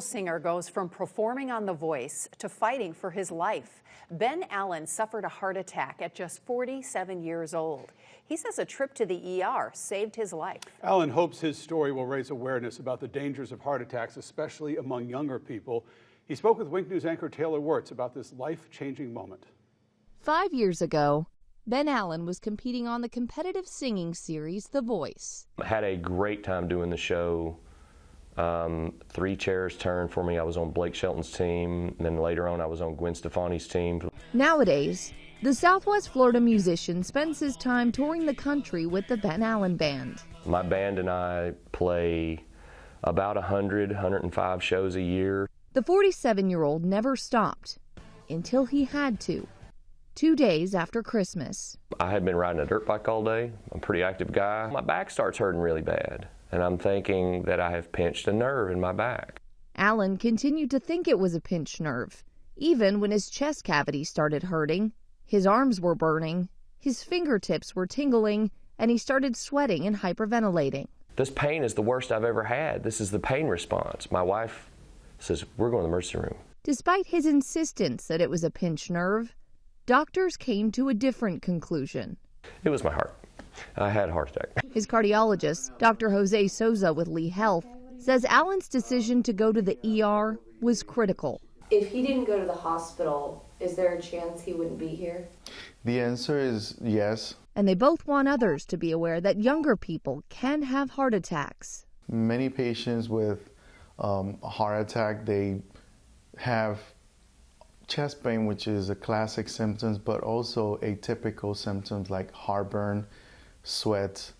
Singer goes from performing on The Voice to fighting for his life. Ben Allen suffered a heart attack at just 47 years old. He says a trip to the ER saved his life. Allen hopes his story will raise awareness about the dangers of heart attacks, especially among younger people. He spoke with Wink News anchor Taylor Wirtz about this life-changing moment. 5 years ago, Ben Allen was competing on the competitive singing series The Voice. I had a great time doing the show. 3 chairs turned for me. I was on Blake Shelton's team, and then later on I was on Gwen Stefani's team. Nowadays, the Southwest Florida musician spends his time touring the country with the Ben Allen Band. My band and I play about 105 shows a year. The 47-year-old never stopped until he had to. 2 days after Christmas. I had been riding a dirt bike all day. I'm a pretty active guy. My back starts hurting really bad, and I'm thinking that I have pinched a nerve in my back. Allen continued to think it was a pinched nerve, even when his chest cavity started hurting, his arms were burning, his fingertips were tingling, and he started sweating and hyperventilating. This pain is the worst I've ever had. This is the pain response. My wife says, "We're going to the emergency room." Despite his insistence that it was a pinched nerve, doctors came to a different conclusion. It was my heart. I had a heart attack. His cardiologist, Dr. Jose Souza with Lee Health, says Allen's decision to go to the ER was critical. If he didn't go to the hospital, is there a chance he wouldn't be here? The answer is yes. And they both want others to be aware that younger people can have heart attacks. Many patients with a heart attack, they have chest pain, which is a classic symptom, but also atypical symptoms like heartburn, sweat.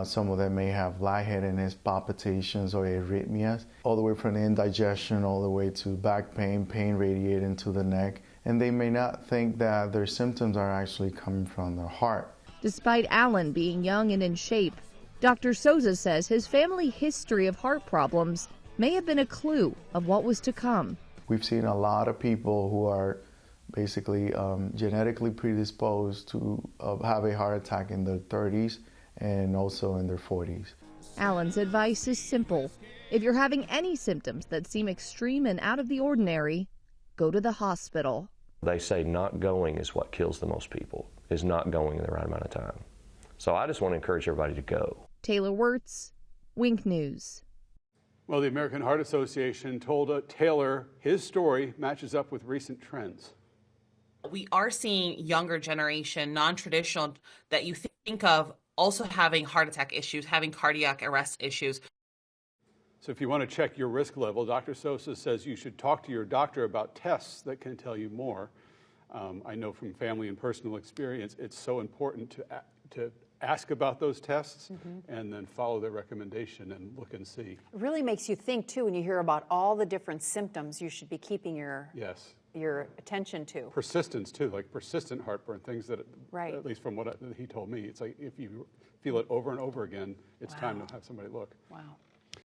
Some of them may have lightheadedness, palpitations, or arrhythmias, all the way from indigestion all the way to back pain, pain radiating to the neck. And they may not think that their symptoms are actually coming from their heart. Despite Allen being young and in shape, Dr. Souza says his family history of heart problems may have been a clue of what was to come. We've seen a lot of people who are basically genetically predisposed to have a heart attack in their 30s and also in their 40s. Allen's advice is simple. If you're having any symptoms that seem extreme and out of the ordinary, go to the hospital. They say not going is what kills the most people, is not going in the right amount of time. So I just want to encourage everybody to go. Taylor Wirtz, Wink News. Well, the American Heart Association told Taylor his story matches up with recent trends. We are seeing younger generation, non-traditional, that you think of also having heart attack issues, having cardiac arrest issues. So if you want to check your risk level, Dr. Sosa says you should talk to your doctor about tests that can tell you more. I know from family and personal experience, it's so important to ask about those tests and then follow their recommendation and look and see. It really makes you think, too, when you hear about all the different symptoms you should be keeping your attention to. Persistence, too, like persistent heartburn, things that, at least from what he told me, it's like if you feel it over and over again, it's time to have somebody look. Wow.